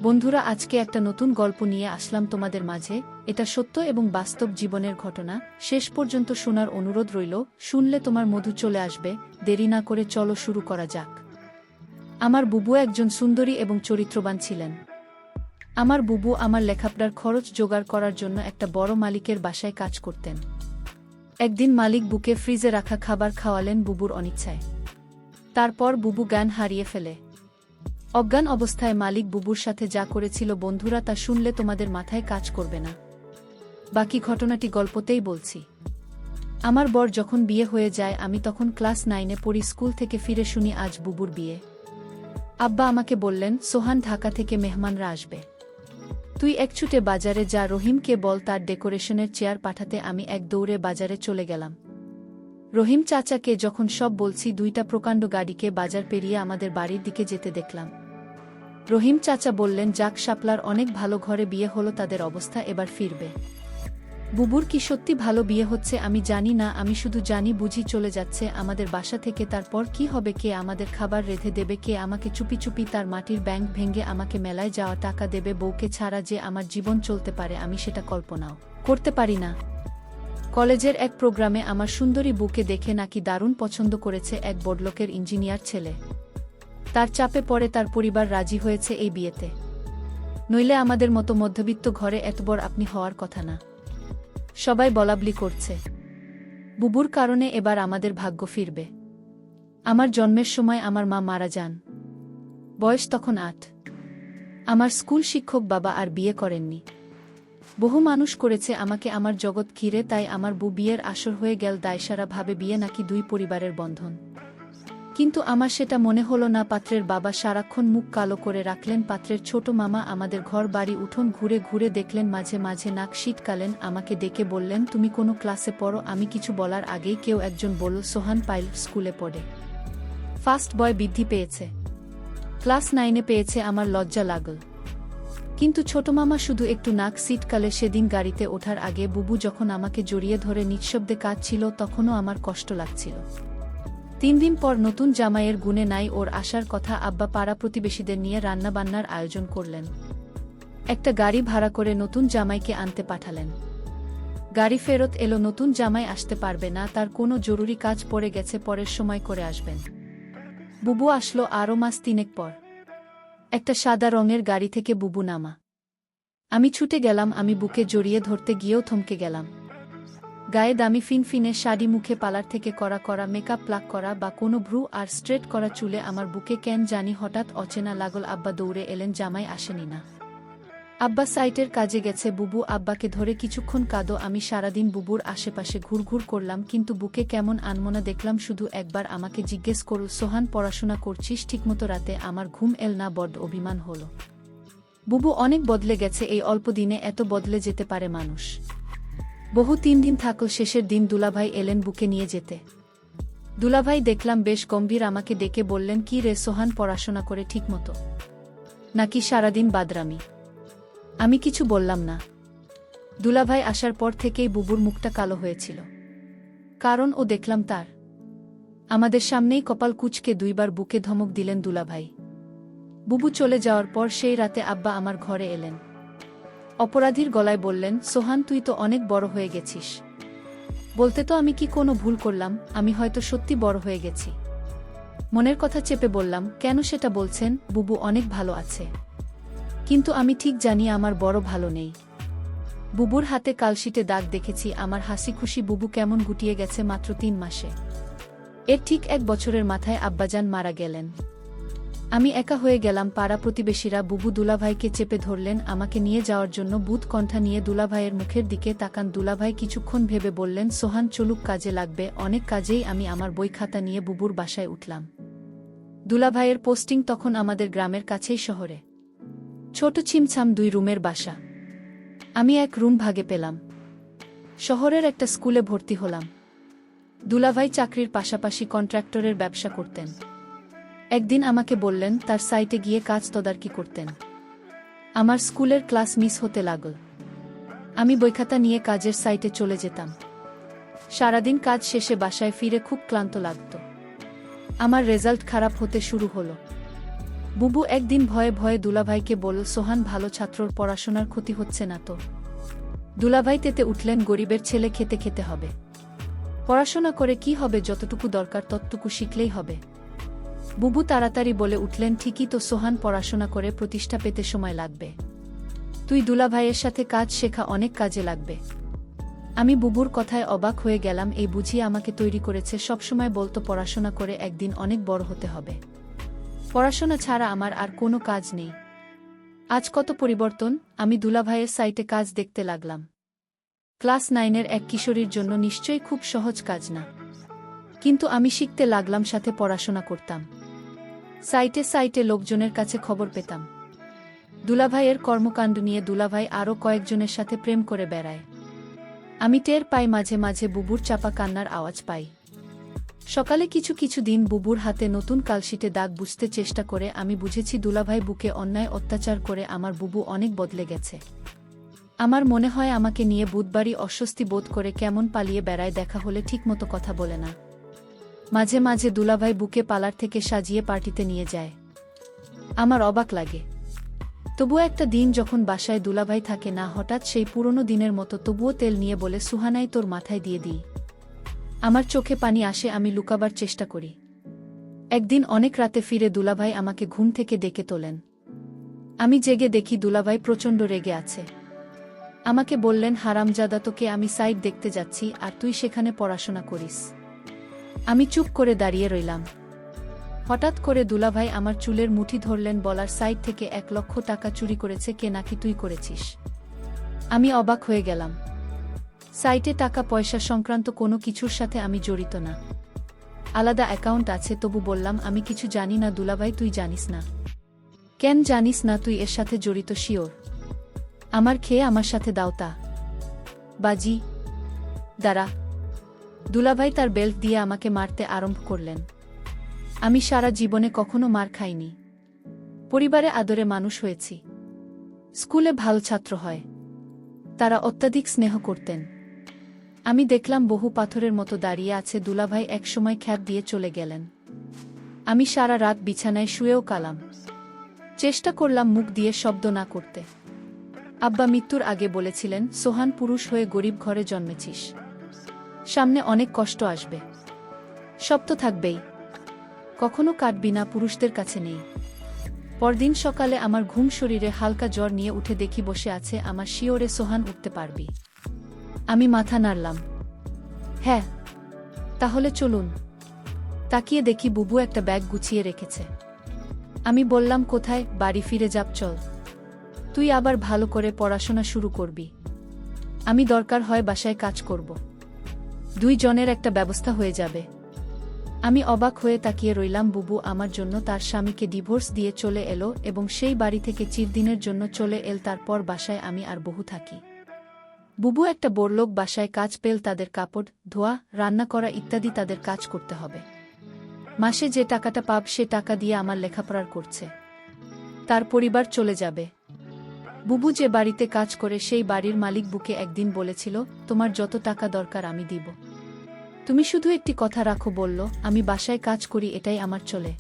বন্ধুরা, আজকে একটা নতুন গল্প নিয়ে আসলাম তোমাদের মাঝে। এটা সত্য এবং বাস্তব জীবনের ঘটনা। শেষ পর্যন্ত শোনার অনুরোধ রইল। শুনলে তোমার মধু চলে আসবে। দেরি না করে চলো শুরু করা যাক। আমার বুবু একজন সুন্দরী এবং চরিত্রবান ছিলেন। আমার বুবু আমার লেখাপড়ার খরচ জোগাড় করার জন্য একটা বড় মালিকের বাসায় কাজ করতেন। একদিন মালিক বুকে ফ্রিজে রাখা খাবার খাওয়ালেন বুবুর অনিচ্ছায়। তারপর বুবু জ্ঞান হারিয়ে ফেলে। অজ্ঞান অবস্থায় মালিক বুবুর সাথে যা করেছিল বন্ধুরা, তা শুনলে তোমাদের মাথায় কাজ করবে না। বাকি ঘটনাটি গল্পতেই বলছি। আমার বর যখন বিয়ে হয়ে যায়, আমি তখন ক্লাস 9-এ পড়ি। স্কুল থেকে ফিরে শুনি আজ বুবুর বিয়ে। আব্বা আমাকে বললেন, সোহান, ঢাকা থেকে মেহমানরা আসবে, তুই এক ছুটে বাজারে যা, রহিমকে বল তার ডেকোরেশনের চেয়ার পাঠাতে। আমি এক দৌড়ে বাজারে চলে গেলাম। রহিম চাচাকে যখন সব বলছি, দুইটা প্রকাণ্ড গাড়িকে বাজার পেরিয়ে আমাদের বাড়ির দিকে যেতে দেখলাম। রহিম চাচা বললেন, যাক শাপলার, অনেক ভালো ঘরে বিয়ে হলো, তাদের অবস্থা এবার ফিরবে। বুবুর কি সত্যি ভালো বিয়ে হচ্ছে আমি জানি না, আমি শুধু জানি বুঝি চলে যাচ্ছে আমাদের বাসা থেকে। তারপর কি হবে? কে আমাদের খাবার রেঁধে দেবে? কে আমাকে চুপি চুপি তার মাটির ব্যাংক ভেঙে আমাকে মেলায় যাওয়া টাকা দেবে? বউকে ছাড়া যে আমার জীবন চলতে পারে, আমি সেটা কল্পনাও করতে পারি না। কলেজের এক প্রোগ্রামে আমার সুন্দরী বুকে দেখে নাকি দারুণ পছন্দ করেছে এক বড়লোকের ইঞ্জিনিয়ার ছেলে। তার চাপে পড়ে তার পরিবার রাজি হয়েছে এই বিয়েতে। নইলে আমাদের মতো মধ্যবিত্ত ঘরে এত বড় আপনি হওয়ার কথা না। সবাই বলাবলি করছে বুবুর কারণে এবার আমাদের ভাগ্য ফিরবে। আমার জন্মের সময় আমার মা মারা যান, বয়স তখন 8। আমার স্কুল শিক্ষক বাবা আর বিয়ে করেননি। বহু মানুষ করেছে আমাকে, আমার জগৎ ঘিরে। তাই আমার বউ বিয়ের আসর হয়ে গেল। দায়সারা ভাবে বিয়ে নাকি দুই পরিবারের বন্ধন। কিন্তু আমার সেটা মনে হলো না। পাত্রের বাবা সারাক্ষণ মুখ কালো করে রাখলেন। পাত্রের ছোট মামা আমাদের ঘর বাড়ি উঠোন ঘুরে ঘুরে দেখলেন, মাঝে মাঝে নাক শীতকালেন। আমাকে ডেকে বললেন, তুমি কোনো ক্লাসে পড়ো? আমি কিছু বলার আগেই কেউ একজন বলল, সোহান পাইল স্কুলে পড়ে, ফার্স্ট বয় বৃদ্ধি পেয়েছে, ক্লাস 9-এ পেয়েছে। আমার লজ্জা লাগল। কিন্তু ছোট মামা শুধু একটু নাক শীতকালে। সেদিন গাড়িতে ওঠার আগে বুবু যখন আমাকে জড়িয়ে ধরে নিঃশব্দে কাঁদছিল, তখনও আমার কষ্ট লাগছিল। 3 দিন পর নতুন জামাইয়ের গুণে নাই ওর আসার কথা। আব্বা পাড়া প্রতিবেশীদের নিয়ে রান্নাবান্নার আয়োজন করলেন। একটা গাড়ি ভাড়া করে নতুন জামাইকে আনতে পাঠালেন। গাড়ি ফেরত এলো, নতুন জামাই আসতে পারবে না, তার কোনো জরুরি কাজ পড়ে গেছে, পরের সময় করে আসবেন। বুবু আসলো আরও মাস 3 পর। একটা সাদা রঙের গাড়ি থেকে বুবু নামা। আমি ছুটে গেলাম। আমি বুকে জড়িয়ে ধরতে গিয়েও থমকে গেলাম। গায়ে দামি ফিনফিনে শাড়ি, মুখে পার্লার থেকে করা করা মেকআপ, প্লাক করা বা কোনো ভ্রু আর স্ট্রেট করা চুলে। আমার বুকে কেন জানি হঠাৎ অচেনা লাগল। আব্বা দৌড়ে এলেন, জামাই আসেনি না, আব্বা সাইটের কাজে গেছে। বুবু, আব্বাকে ধরে কিছুক্ষণ কাঁদো। আমি সারাদিন বুবুর আশেপাশে ঘুরঘুর করলাম, কিন্তু বুকে কেমন আনমনা দেখলাম। শুধু একবার আমাকে জিজ্ঞেস করল, সোহান, পড়াশোনা করছিস ঠিকমতো? রাতে আমার ঘুম এল না, বড্ড অভিমান হলো। বুবু অনেক বদলে গেছে। এই অল্প দিনে এত বদলে যেতে পারে মানুষ। বহু 3 দিন থাকল। শেষের দিন দুলাভাই এলেন বুকে নিয়ে যেতে। দুলাভাই দেখলাম বেশ গম্ভীর। আমাকে ডেকে বললেন, কি রে সোহান, পড়াশোনা করে ঠিকমতো নাকি সারাদিন বাদরামি? আমি কিছু বললাম না। দুলাভাই আসার পর থেকেই বুবুর মুখটা কালো হয়েছিল। কারণ ও দেখলাম তার আমাদের সামনেই কপাল কুঁচকে 2বার বুকে ধমক দিলেন দুলাভাই। বুবু চলে যাওয়ার পর সেই রাতে আব্বা আমার ঘরে এলেন। অপরাধীর গলায় বললেন, সোহান, তুই তো অনেক বড় হয়ে গেছিস। বলতে তো আমি কি কোনো ভুল করলাম? আমি হয়তো সত্যি বড় হয়ে গেছি। মনের কথা চেপে বললাম, কেন সেটা বলছেন? বুবু অনেক ভালো আছে, কিন্তু আমি ঠিক জানি আমার বড় ভালো নেই। বুবুর হাতে কালশিটে দাগ দেখেছি। আমার হাসি খুশি বুবু কেমন গুটিয়ে গেছে মাত্র 3 মাসে। এর ঠিক 1 বছরের মাথায় আব্বাজান মারা গেলেন। আমি একা হয়ে গেলাম। পাড়া প্রতিবেশীরা বুবু দুলাভাইকে চেপে ধরলেন আমাকে নিয়ে যাওয়ার জন্য। বুধ কণ্ঠা নিয়ে দুলাভাইয়ের মুখের দিকে তাকান। দুলাভাই কিছুক্ষণ ভেবে বললেন, সোহান চলুক, কাজে লাগবে অনেক। কাজেই আমি আমার বই খাতা নিয়ে বুবুর বাসায় উঠলাম। দুলাভাইয়ের পোস্টিং তখন আমাদের গ্রামের কাছেই শহরে। ছোট ছিমছাম 2 রুমের বাসা। আমি এক রুম ভাগে পেলাম। শহরের একটা স্কুলে ভর্তি হলাম। দুলাভাই চাকরির পাশাপাশি কন্ট্রাক্টরের ব্যবসা করতেন। একদিন আমাকে বললেন তার সাইটে গিয়ে কাজ তদারকি করতেন। আমার স্কুলের ক্লাস মিস হতে লাগল। আমি বইখাতা নিয়ে কাজের সাইটে চলে যেতাম। সারাদিন কাজ শেষে বাসায় ফিরে খুব ক্লান্ত লাগত। আমার রেজাল্ট খারাপ হতে শুরু হলো। বুবু একদিন ভয়ে ভয়ে দুলাভাইকে বলল, সোহান ভালো ছাত্রর পড়াশোনার ক্ষতি হচ্ছে না তো? দুলাভাই তেতে উঠলেন, গরিবের ছেলে খেতে খেতে হবে। পড়াশোনা করে কি হবে, যতটুকু দরকার ততটুকু শিখলেই হবে। বুবু তাড়াতাড়ি বলে উঠলেন, ঠিকই তো সোহান, পড়াশোনা করে প্রতিষ্ঠা পেতে সময় লাগবে। তুই দুলাভাইয়ের সাথে কাজ শেখা, অনেক কাজে লাগবে। আমি বুবুর কথায় অবাক হয়ে গেলাম, এই বুঝিয়ে আমাকে তৈরি করেছে, সবসময় বলতো পড়াশোনা করে একদিন অনেক বড় হতে হবে। পড়াশোনা ছাড়া আমার আর কোনো কাজ নেই। আজ কত পরিবর্তন! আমি দুলাভাইয়ের সাইটে কাজ দেখতে লাগলাম। ক্লাস 9-এর এক কিশোরীর জন্য নিশ্চয়ই খুব সহজ কাজ না, কিন্তু আমি শিখতে লাগলাম, সাথে পড়াশোনা করতাম। সাইটে সাইটে লোকজনের কাছে খবর পেতাম। দুলাভাইয়ের কর্মকাণ্ড নিয়ে দুলাভাই আরও কয়েকজনের সাথে প্রেম করে বেড়ায়। আমি টের পাই, মাঝে মাঝে বুবুর চাপা কান্নার আওয়াজ পাই। সকালে কিছু কিছু দিন বুবুর হাতে নতুন কালশিটে দাগ বুঝতে চেষ্টা করে আমি বুঝেছি দুলাভাই বুকে অন্যায় অত্যাচার করে আমার বুবু অনেক বদলে গেছে। আমার মনে হয় আমাকে নিয়ে বুধবারই অস্বস্তি বোধ করে কেমন পালিয়ে বেড়ায়, দেখা হলে ঠিকমতো কথা বলে না। মাঝে মাঝে দুলাভাই বুকে পালার থেকে সাজিয়ে পার্টিতে নিয়ে যায়। আমার অবাক লাগে। তবুও একটা দিন যখন বাসায় দুলাভাই থাকে না, হঠাৎ সেই পুরনো দিনের মতো তবুও তেল নিয়ে বলে, সুহানাই তোর মাথায় দিয়ে দিই। আমার চোখে পানি আসে, আমি লুকাবার চেষ্টা করি। একদিন অনেক রাতে ফিরে দুলাভাই আমাকে ঘুম থেকে ডেকে তোলেন। আমি জেগে দেখি দুলাভাই প্রচণ্ড রেগে আছে। আমাকে বললেন, হারামজাদা, তোকে আমি সাইট দেখতে যাচ্ছি আর তুই সেখানে পড়াশোনা করিস। আমি চুপ করে দাঁড়িয়ে রইলাম। হঠাৎ করে দুলাভাই আমার চুলের মুঠি ধরলেন, বলার, সাইট থেকে 1 লক্ষ টাকা চুরি করেছে কে, নাকি তুই করেছিস? আমি অবাক হয়ে গেলাম। সাইটে টাকা পয়সা সংক্রান্ত কোনো কিছুর সাথে আমি জড়িত না। আলাদা অ্যাকাউন্ট আছে। তবু বললাম, আমি কিছু জানি না। দুলাভাই, তুই জানিস না? কেন জানিস না? তুই এর সাথে জড়িত শিওর? আমার খেয়ে আমার সাথে দাওতা বাজি। দাঁড়া। দুলাভাই তার বেল্ট দিয়ে আমাকে মারতে আরম্ভ করলেন। আমি সারা জীবনে কখনো মার খাইনি। পরিবারে আদরে মানুষ হয়েছি। স্কুলে ভালো ছাত্র হয়। তারা অত্যাধিক স্নেহ করতেন। আমি দেখলাম বহু পাথরের মতো দাঁড়িয়ে আছে। দুলাভাই একসময় খ্যাপ দিয়ে চলে গেলেন। আমি সারা রাত বিছানায় শুয়েও কালাম। চেষ্টা করলাম মুখ দিয়ে শব্দ না করতে। আব্বা মৃত্যুর আগে বলেছিলেন, সোহান, পুরুষ হয়ে গরিব ঘরে জন্মেছিস, সামনে অনেক কষ্ট আসবে, সব তো থাকবেই, কখনো কাটবি না, পুরুষদের কাছে নেই। পরদিন সকালে আমার ঘুম, শরীরে হালকা জ্বর নিয়ে উঠে দেখি বসে আছে আমার শিওরে, সোহান, উঠতে পারবি? আমি মাথা নাড়লাম। হ্যাঁ। তাহলে চলুন। তাকিয়ে দেখি বুবু একটা ব্যাগ গুছিয়ে রেখেছে। আমি বললাম, কোথায়? বাড়ি ফিরে যাব, চল। তুই আবার ভালো করে পড়াশোনা শুরু করবি। আমি দরকার হয় বাসায় কাজ করব। 2 জনের একটা ব্যবস্থা হয়ে যাবে। আমি অবাক হয়ে তাকিয়ে রইলাম। বুবু আমার জন্য তার স্বামীকে ডিভোর্স দিয়ে চলে এলো এবং সেই বাড়ি থেকে চিরদিনের জন্য চলে এল। তারপর বাসায় আমি আর বহু থাকি। বুবু একটা বড়লোক বাসায় কাজ পেল। তাদের কাপড় ধোয়া, রান্না করা ইত্যাদি তাদের কাজ করতে হবে। মাসে যে টাকাটা পাব সে টাকা দিয়ে আমার লেখাপড়ার করছে। তার পরিবার চলে যাবে। বুবু যে বাড়িতে কাজ করে সেই বাড়ির মালিক বুকে একদিন বলেছিল, তোমার যত টাকা দরকার আমি দিব, তুমি শুধু একটি কথা রাখো। বলল, আমি বাসায় কাজ করি, এটাই আমার চলে,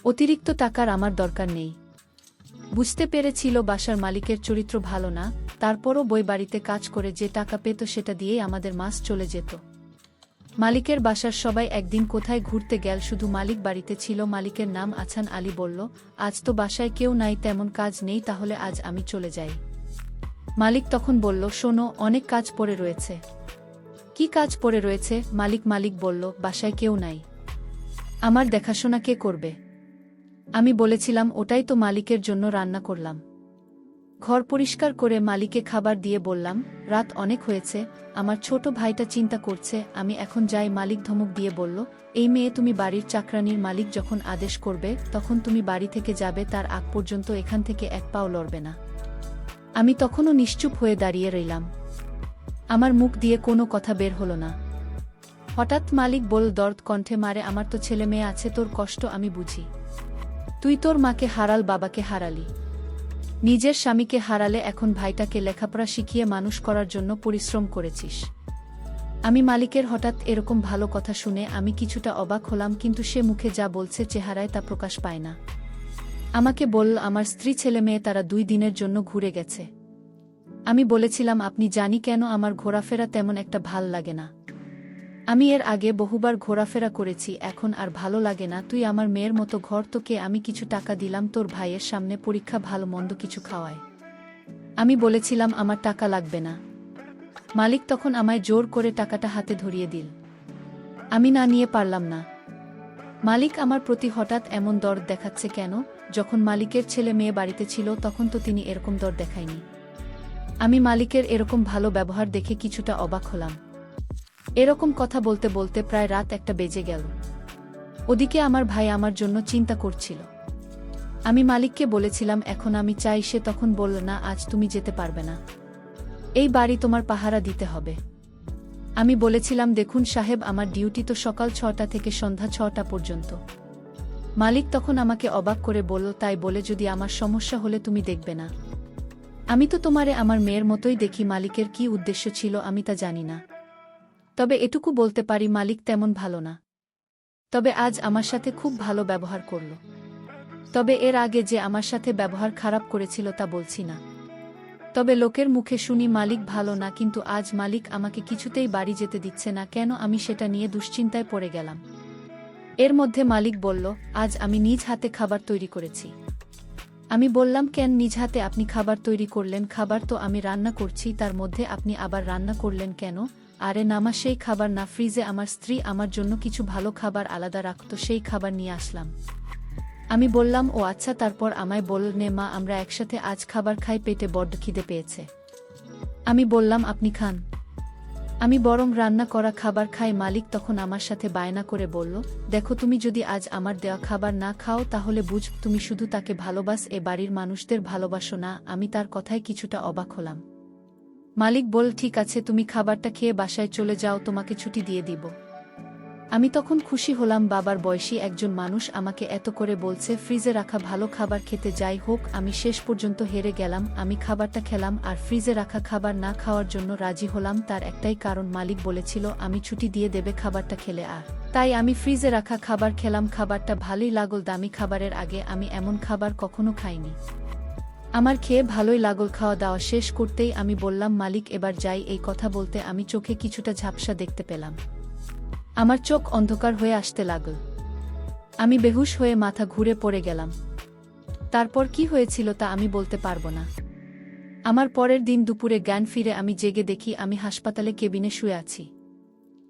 অতিরিক্ত টাকার আমার দরকার নেই। বুঝতে পেরেছিল বাসার মালিকের চরিত্র ভালো না, তারপরও বই বাড়িতে কাজ করে যে টাকা পেত সেটা দিয়েই আমাদের মাস চলে যেত। মালিকের বাসার সবাই একদিন কোথায় ঘুরতে গেল, শুধু মালিক বাড়িতে ছিল। মালিকের নাম আছান আলী। বলল, আজ তো বাসায় কেউ নাই, তেমন কাজ নেই, তাহলে আজ আমি চলে যাই। মালিক তখন বলল, শোনো, অনেক কাজ পড়ে রয়েছে। কি কাজ পড়ে রয়েছে? মালিক বলল, বাসায় কেউ নাই, আমার দেখাশোনা কে করবে? আমি বলেছিলাম, ওটাই তো মালিকের জন্য রান্না করলাম। ঘর পরিষ্কার করে মালিকে খাবার দিয়ে বললাম, রাত অনেক হয়েছে, আমার ছোট ভাইটা চিন্তা করছে, আমি এখন যাই। মালিক ধমক দিয়ে বলল, এই মেয়ে, তুমি বাড়ির চাকরানির, মালিক যখন আদেশ করবে তখন তুমি বাড়ি থেকে যাবে, তার আগ পর্যন্ত এখান থেকে এক পাও লড়বে না। আমি তখনও নিশ্চুপ হয়ে দাঁড়িয়ে রইলাম। আমার মুখ দিয়ে কোনো কথা বের হলো না। হঠাৎ মালিক বলল দর্দ কণ্ঠে, মারে, আমার তো ছেলে মেয়ে আছে, তোর কষ্ট আমি বুঝি। তুই তোর মাকে হারাল, বাবাকে হারালি, নিজের স্বামীকে হারালে, এখন ভাইটাকে লেখাপড়া শিখিয়ে মানুষ করার জন্য পরিশ্রম করেছিস। আমি মালিকের হঠাৎ এরকম ভালো কথা শুনে আমি কিছুটা অবাক হলাম, কিন্তু সে মুখে যা বলছে চেহারায় তা প্রকাশ পায় না। আমাকে বলল আমার স্ত্রী ছেলে মেয়ে তারা 2 দিনের জন্য ঘুরে গেছে। আমি বলেছিলাম আপনি জানি কেন আমার ঘোরাফেরা তেমন একটা ভাল লাগে না। আমি এর আগে বহুবার ঘোরাফেরা করেছি, এখন আর ভালো লাগে না। তুই আমার মেয়ের মতো, ঘর তোকে আমি কিছু টাকা দিলাম তোর ভাইয়ের সামনে পরীক্ষা ভালো মন্দ কিছু খাওয়ায়। আমি বলেছিলাম আমার টাকা লাগবে না। মালিক তখন আমায় জোর করে টাকাটা হাতে ধরিয়ে দিল। আমি না নিয়ে পারলাম না। মালিক আমার প্রতি হঠাৎ এমন দরদ দেখাচ্ছে কেন? যখন মালিকের ছেলে মেয়ে বাড়িতে ছিল তখন তো তিনি এরকম দর দেখায়নি। আমি মালিকের এরকম ভালো ব্যবহার দেখে কিছুটা অবাক হলাম। এরকম কথা বলতে বলতে প্রায় রাত 1টা বেজে গেল। ওদিকে আমার ভাই আমার জন্য চিন্তা করছিল। আমি মালিককে বলেছিলাম এখন আমি চাই, সে তখন বলল না, আজ তুমি যেতে পারবে না, এই বাড়ি তোমার পাহারা দিতে হবে। আমি বলেছিলাম দেখুন সাহেব, আমার ডিউটি তো সকাল 6টা থেকে সন্ধ্যা 6টা পর্যন্ত। মালিক তখন আমাকে অবাক করে বলল, তাই বলে যদি আমার সমস্যা হলে তুমি দেখবে না? আমি তো তোমারে আমার মেয়ের মতোই দেখি। মালিকের কি উদ্দেশ্য ছিল আমি তা জানি না, তবে এটুকু বলতে পারি মালিক তেমন ভালো না। তবে আজ আমার সাথে খুব ভালো ব্যবহার করল। তবে এর আগে যে আমার সাথে ব্যবহার খারাপ করেছিল তা বলছি না। তবে লোকের মুখে শুনি মালিক ভালো না, কিন্তু আজ মালিক আমাকে কিছুতেই বাড়ি যেতে দিচ্ছে না কেন? আমি সেটা নিয়ে দুশ্চিন্তায় পড়ে গেলাম। এর মধ্যে মালিক বলল, আজ আমি নিজ হাতে খাবার তৈরি করেছি। আমি বললাম, কেন নিজ হাতে আপনি খাবার তৈরি করলেন? খাবার তো আমি রান্না করছি, তার মধ্যে আপনি আবার রান্না করলেন কেন? আরে নামা, সেই খাবার না, ফ্রিজে আমার স্ত্রী আমার জন্য কিছু ভালো খাবার আলাদা রাখত, সেই খাবার নিয়ে আসলাম। আমি বললাম, ও আচ্ছা। তারপর আমায় বলল, নে মা আমরা একসাথে আজ খাবার খাই, পেটে বড্ড খিদে পেয়েছে। আমি বললাম, আপনি খান, আমি বরং রান্না করা খাবার খাই। মালিক তখন আমার সাথে বায়না করে বলল, দেখো তুমি যদি আজ আমার দেওয়া খাবার না খাও তাহলে বুঝ তুমি শুধু তাকে ভালোবাস, এ বাড়ির মানুষদের ভালোবাসো না। আমি তার কথায় কিছুটা অবাক হলাম। মালিক বল, ঠিক আছে তুমি খাবারটা খেয়ে বাসায় চলে যাও, তোমাকে ছুটি দিয়ে দিব। আমি তখন খুশি হলাম, বাবার বয়সী একজন মানুষ আমাকে এত করে বলছে, ফ্রিজে রাখা ভালো খাবার খেতে। যাই হোক, আমি শেষ পর্যন্ত হেরে গেলাম। আমি খাবারটা খেলাম আর ফ্রিজে রাখা খাবার না খাওয়ার জন্য রাজি হলাম। তার একটাই কারণ, মালিক বলেছিল আমি ছুটি দিয়ে দেবে খাবারটা খেলে, আর তাই আমি ফ্রিজে রাখা খাবার খেলাম। খাবারটা ভালোই লাগল, দামি খাবারের আগে আমি এমন খাবার কখনো খাইনি। আমার খেয়ে ভালোই লাগল। খাওয়া দাওয়া শেষ করতেই আমি বললাম, মালিক এবার যাই। এই কথা বলতে আমি চোখে কিছুটা ঝাপসা দেখতে পেলাম। আমার চোখ অন্ধকার হয়ে আসতে লাগল। আমি বেহুশ হয়ে মাথা ঘুরে পড়ে গেলাম। তারপর কি হয়েছিল তা আমি বলতে পারবো না। আমার পরের দিন দুপুরে জ্ঞান ফিরে আমি জেগে দেখি আমি হাসপাতালে কেবিনে শুয়ে আছি।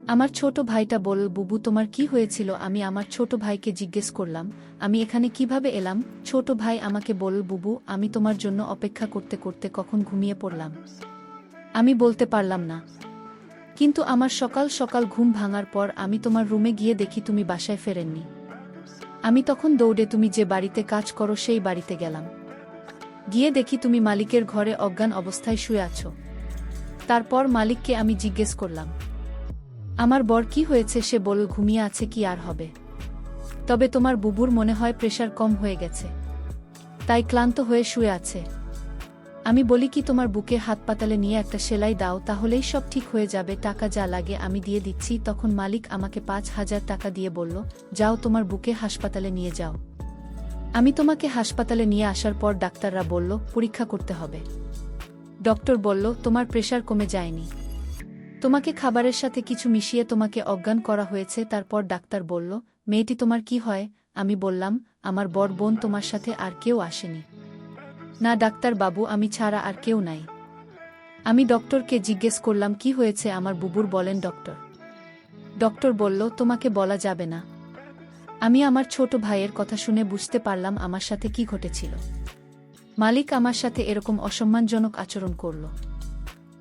আমার ছোট ভাইটা বলল, বুবু তোমার কি হয়েছিল? আমি আমার ছোট ভাইকে জিজ্ঞেস করলাম, আমি এখানে কিভাবে এলাম? ছোট ভাই আমাকে বলল, বুবু আমি তোমার জন্য অপেক্ষা করতে করতে কখন ঘুমিয়ে পড়লাম। আমি বলতে পারলাম না, কিন্তু আমার সকাল সকাল ঘুম ভাঙার পর আমি তোমার রুমে গিয়ে দেখি তুমি বাসায় ফেরেননি। আমি তখন দৌড়ে তুমি যে বাড়িতে কাজ করো সেই বাড়িতে গেলাম। গিয়ে দেখি তুমি মালিকের ঘরে অজ্ঞান অবস্থায় শুয়ে আছো। তারপর মালিককে আমি জিজ্ঞেস করলাম, আমার বর কি হয়েছে? সে বলল, ঘুমিয়ে আছে, কি আর হবে। তবে তোমার বুবুর মনে হয় প্রেশার কম হয়ে গেছে, তাই ক্লান্ত হয়ে শুয়ে আছে। আমি বলি কি, তোমার বুকে হাত পাতালে নিয়ে একটা সেলাই দাও, তাহলেই সব ঠিক হয়ে যাবে। টাকা যা লাগে আমি দিয়ে দিচ্ছি। তখন মালিক আমাকে 5,000 টাকা দিয়ে বলল, যাও তোমার বুকে হাসপাতালে নিয়ে যাও। আমি তোমাকে হাসপাতালে নিয়ে আসার পর ডাক্তাররা বলল পরীক্ষা করতে হবে। ডক্টর বলল, তোমার প্রেশার কমে যায়নি, তোমাকে খাবারের সাথে কিছু মিশিয়ে তোমাকে অজ্ঞান করা হয়েছে। তারপর ডাক্তার বলল, মেয়েটি তোমার কি হয়? আমি বললাম, আমার বড় বোন, তোমার সাথে আর কেউ আসেনি? না ডাক্তার বাবু, আমি ছাড়া আর কেউ নাই। আমি ডক্টরকে জিজ্ঞেস করলাম, কি হয়েছে আমার বুবুর? বলেন ডক্টর। ডক্টর বলল, তোমাকে বলা যাবে না। আমি আমার ছোট ভাইয়ের কথা শুনে বুঝতে পারলাম আমার সাথে কি ঘটেছিল। মালিক আমার সাথে এরকম অসম্মানজনক আচরণ করল।